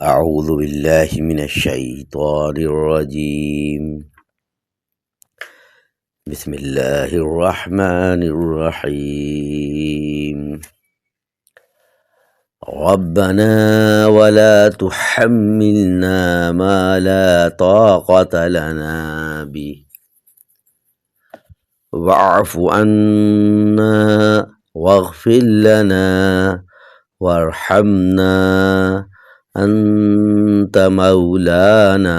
اعوذ باللہ من الشیطان الرجیم بسم اللہ الرحمن الرحیم ربنا ولا تحملنا ما لا طاقة لنا به واعف عنا واغفر لنا وارحمنا انت مولانا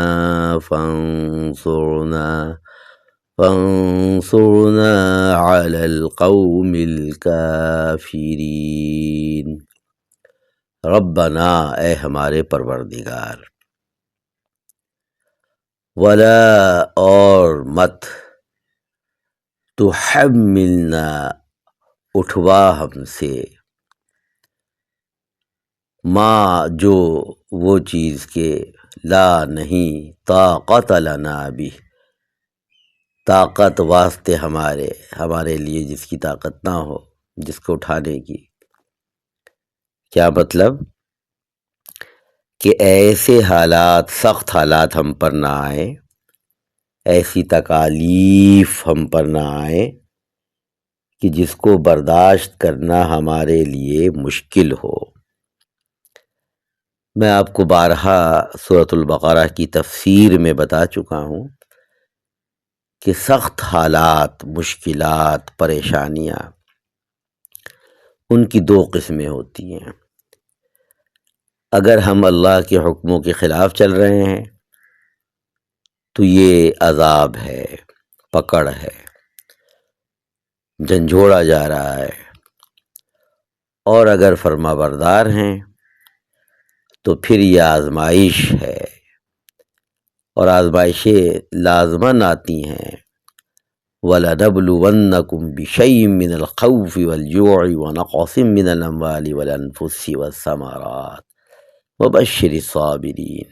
فانصرنا على القوم الكافرین۔ ربنا، اے ہمارے پروردگار، ولا اور مت، تحملنا اٹھوا ہم سے، ما جو وہ چیز کے لا نہیں طاقت لنا بھی طاقت واسطے ہمارے لیے جس کی طاقت نہ ہو، جس کو اٹھانے کی۔ کیا مطلب؟ کہ ایسے حالات، سخت حالات ہم پر نہ آئے، ایسی تکالیف ہم پر نہ آئے کہ جس کو برداشت کرنا ہمارے لیے مشکل ہو۔ میں آپ کو بارہا سورۃ البقرہ کی تفسیر میں بتا چکا ہوں کہ سخت حالات، مشکلات، پریشانیاں، ان کی دو قسمیں ہوتی ہیں۔ اگر ہم اللہ کے حکموں کے خلاف چل رہے ہیں تو یہ عذاب ہے، پکڑ ہے، جھنجھوڑا جا رہا ہے، اور اگر فرما بردار ہیں تو پھر یہ آزمائش ہے، اور آزمائشیں لازماً آتی ہیں۔ وَلَنَبْلُوَنَّكُمْ بِشَيْءٍ مِّنَ الْخَوْفِ وَالْجُوعِ وَنَقْصٍ مِّنَ الْأَمْوَالِ وَالْأَنفُسِ وَالثَّمَرَاتِ وَبَشِّرِ الصَّابِرِينَ۔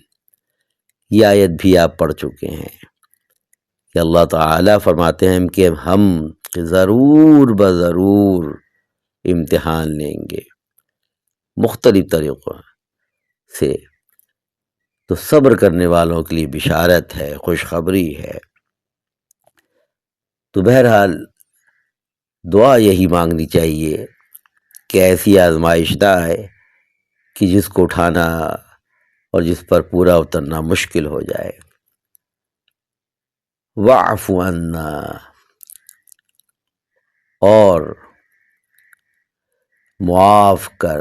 یہ آیت بھی آپ پڑھ چکے ہیں کہ اللہ تعالیٰ فرماتے ہیں کہ ہم ضرور بضرور امتحان لیں گے مختلف طریقوں سے۔ تو صبر کرنے والوں کے لیے بشارت ہے، خوشخبری ہے۔ تو بہرحال دعا یہی مانگنی چاہیے کہ ایسی آزمائش نہ آئے کہ جس کو اٹھانا اور جس پر پورا اترنا مشکل ہو جائے۔ واعف عنا، اور معاف کر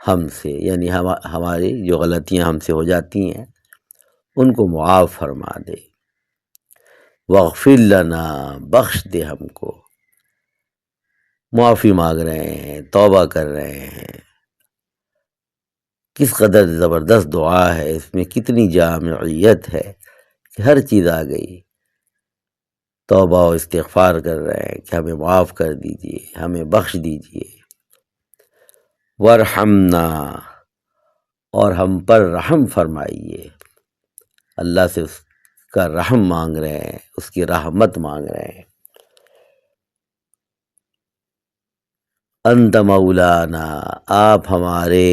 ہم سے، یعنی ہماری جو غلطیاں ہم سے ہو جاتی ہیں ان کو معاف فرما دے۔ واغفر لنا، بخش دے ہم کو۔ معافی مانگ رہے ہیں، توبہ کر رہے ہیں۔ کس قدر زبردست دعا ہے، اس میں کتنی جامعیت ہے کہ ہر چیز آ گئی۔ توبہ و استغفار کر رہے ہیں کہ ہمیں معاف کر دیجئے، ہمیں بخش دیجئے۔ وارحمنا، اور ہم پر رحم فرمائیے۔ اللہ سے اس کا رحم مانگ رہے ہیں، اس کی رحمت مانگ رہے ہیں۔ انت مولانا، آپ ہمارے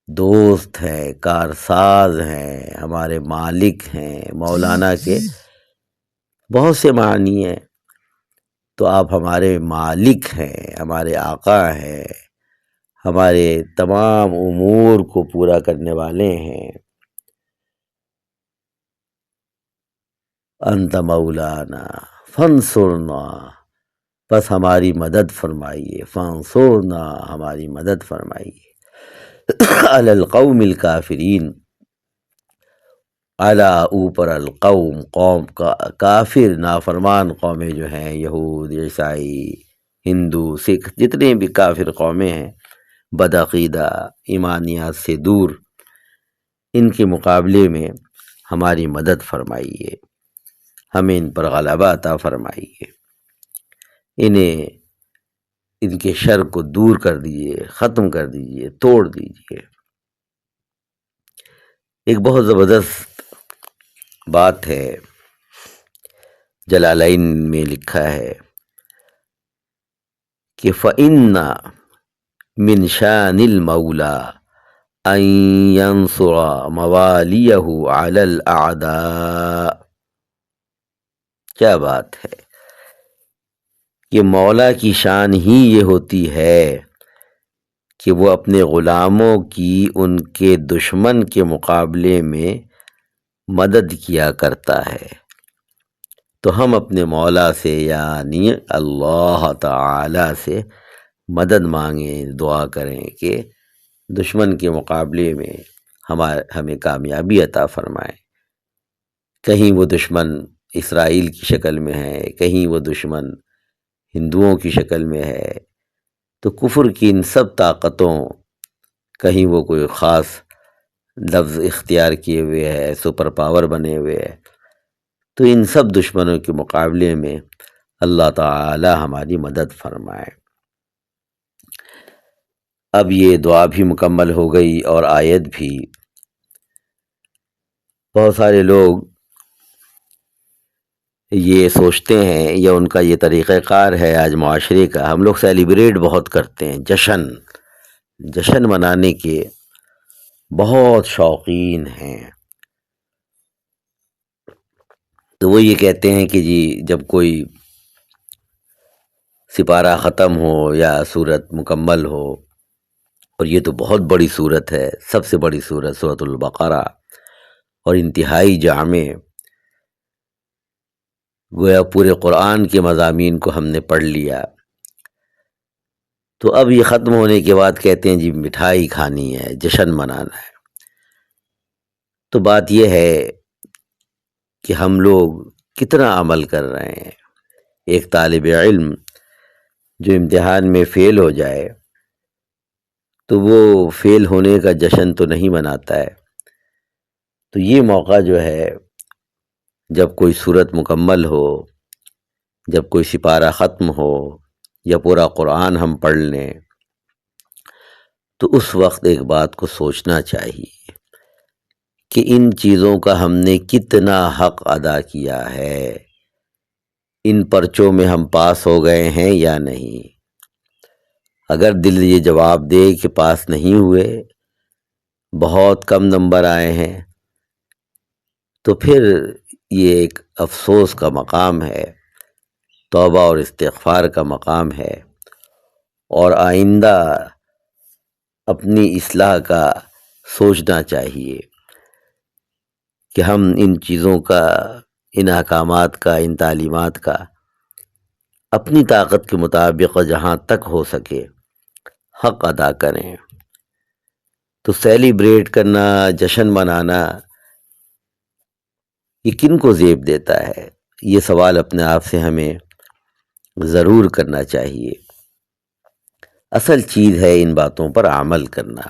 دوست ہیں، کارساز ہیں، ہمارے مالک ہیں۔ مولانا کے بہت سے معنی ہیں، تو آپ ہمارے مالک ہیں، ہمارے آقا ہیں، ہمارے تمام امور کو پورا کرنے والے ہیں۔ انت مولانا فانصرنا، بس ہماری مدد فرمائیے۔ فانصرنا، ہماری مدد فرمائیے۔ علی القوم الکافرین، علی اوپر، القوم قوم، کافر نافرمان قومیں جو ہیں، یہود، عیسائی، ہندو، سکھ، جتنے بھی کافر قومیں ہیں، بدعقیدہ، ایمانیات سے دور، ان کے مقابلے میں ہماری مدد فرمائیے، ہمیں ان پر غلبہ عطا فرمائیے، ان کے شر کو دور کر دیجیے، ختم کر دیجیے، توڑ دیجیے۔ ایک بہت زبردست بات ہے، جلالین میں لکھا ہے کہ فَإِنَّ مِنْ شَانِ الْمَوْلَى ان ینصر موالیہ علی الاعداء. کیا بات ہے کہ مولا کی شان ہی یہ ہوتی ہے کہ وہ اپنے غلاموں کی ان کے دشمن کے مقابلے میں مدد کیا کرتا ہے. تو ہم اپنے مولا سے یعنی اللہ تعالی سے مدد مانگیں، دعا کریں کہ دشمن کے مقابلے میں ہمیں کامیابی عطا فرمائے. کہیں وہ دشمن اسرائیل کی شکل میں ہے، کہیں وہ دشمن ہندوؤں کی شکل میں ہے. تو کفر کی ان سب طاقتوں، کہیں وہ کوئی خاص لفظ اختیار کیے ہوئے ہے، سپر پاور بنے ہوئے ہے، تو ان سب دشمنوں کے مقابلے میں اللہ تعالی ہماری مدد فرمائے. اب یہ دعا بھی مکمل ہو گئی اور آیت بھی. بہت سارے لوگ یہ سوچتے ہیں یا ان کا یہ طریقہ کار ہے آج معاشرے کا، ہم لوگ سیلیبریٹ بہت کرتے ہیں، جشن منانے کے بہت شوقین ہیں. تو وہ یہ کہتے ہیں کہ جی جب کوئی سپارہ ختم ہو یا سورت مکمل ہو، اور یہ تو بہت بڑی سورت ہے، سب سے بڑی سورت سورۃ البقرہ، اور انتہائی جامع، گویا پورے قرآن کے مضامین کو ہم نے پڑھ لیا. تو اب یہ ختم ہونے کے بعد کہتے ہیں جی مٹھائی کھانی ہے، جشن منانا ہے. تو بات یہ ہے کہ ہم لوگ کتنا عمل کر رہے ہیں. ایک طالب علم جو امتحان میں فیل ہو جائے تو وہ فیل ہونے کا جشن تو نہیں مناتا ہے. تو یہ موقع جو ہے، جب کوئی سورت مکمل ہو، جب کوئی سپارہ ختم ہو یا پورا قرآن ہم پڑھ لیں، تو اس وقت ایک بات کو سوچنا چاہیے کہ ان چیزوں کا ہم نے کتنا حق ادا کیا ہے، ان پرچوں میں ہم پاس ہو گئے ہیں یا نہیں. اگر دل یہ جواب دے کہ پاس نہیں ہوئے، بہت کم نمبر آئے ہیں، تو پھر یہ ایک افسوس کا مقام ہے، توبہ اور استغفار کا مقام ہے، اور آئندہ اپنی اصلاح کا سوچنا چاہیے کہ ہم ان چیزوں کا، ان احکامات کا، ان تعلیمات کا اپنی طاقت کے مطابق جہاں تک ہو سکے حق ادا کریں. تو سیلیبریٹ کرنا، جشن منانا، یہ کن کو زیب دیتا ہے؟ یہ سوال اپنے آپ سے ہمیں ضرور کرنا چاہیے. اصل چیز ہے ان باتوں پر عمل کرنا.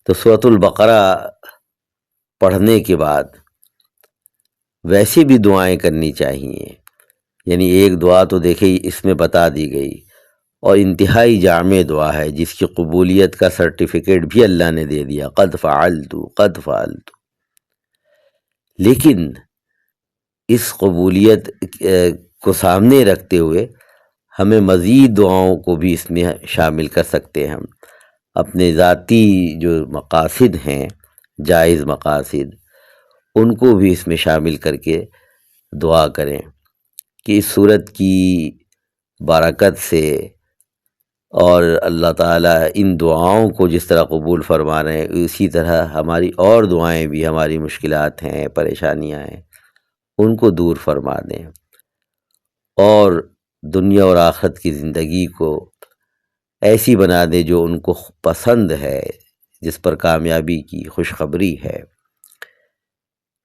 تو سورۃ البقرہ پڑھنے کے بعد ویسے بھی دعائیں کرنی چاہیے. یعنی ایک دعا تو دیکھیں اس میں بتا دی گئی، اور انتہائی جامع دعا ہے جس کی قبولیت کا سرٹیفکیٹ بھی اللہ نے دے دیا، قد فعلت. لیکن اس قبولیت کو سامنے رکھتے ہوئے ہمیں مزید دعاؤں کو بھی اس میں شامل کر سکتے ہیں. ہم اپنے ذاتی جو مقاصد ہیں، جائز مقاصد، ان کو بھی اس میں شامل کر کے دعا کریں کہ اس صورت کی برکت سے، اور اللہ تعالیٰ ان دعاؤں کو جس طرح قبول فرما رہے ہیں، اسی طرح ہماری اور دعائیں بھی، ہماری مشکلات ہیں، پریشانیاں ہیں، ان کو دور فرما دیں، اور دنیا اور آخرت کی زندگی کو ایسی بنا دیں جو ان کو پسند ہے، جس پر کامیابی کی خوشخبری ہے.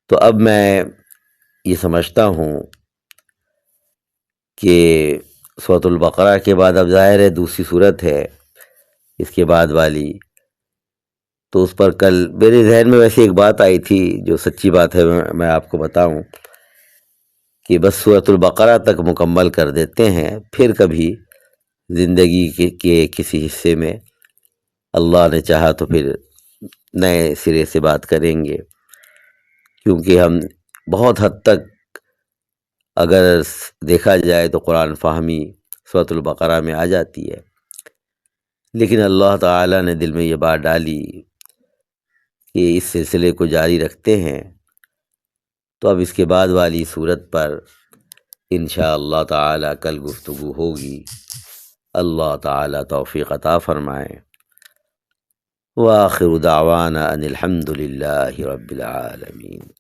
تو اب میں یہ سمجھتا ہوں کہ سورۃ البقرہ کے بعد اب ظاہر ہے دوسری صورت ہے اس کے بعد والی. تو اس پر کل میرے ذہن میں ویسے ایک بات آئی تھی جو سچی بات ہے، میں آپ کو بتاؤں کہ بس سورۃ البقرہ تک مکمل کر دیتے ہیں، پھر کبھی زندگی کے کسی حصے میں اللہ نے چاہا تو پھر نئے سرے سے بات کریں گے، کیونکہ ہم بہت حد تک اگر دیکھا جائے تو قرآن فہمی سورۃ البقرہ میں آ جاتی ہے. لیکن اللہ تعالیٰ نے دل میں یہ بات ڈالی کہ اس سلسلے کو جاری رکھتے ہیں، تو اب اس کے بعد والی صورت پر انشاءاللہ تعالیٰ کل گفتگو ہوگی۔ اللہ تعالیٰ توفیق عطا فرمائے۔ وآخر دعوانا ان الحمد للہ رب العالمین۔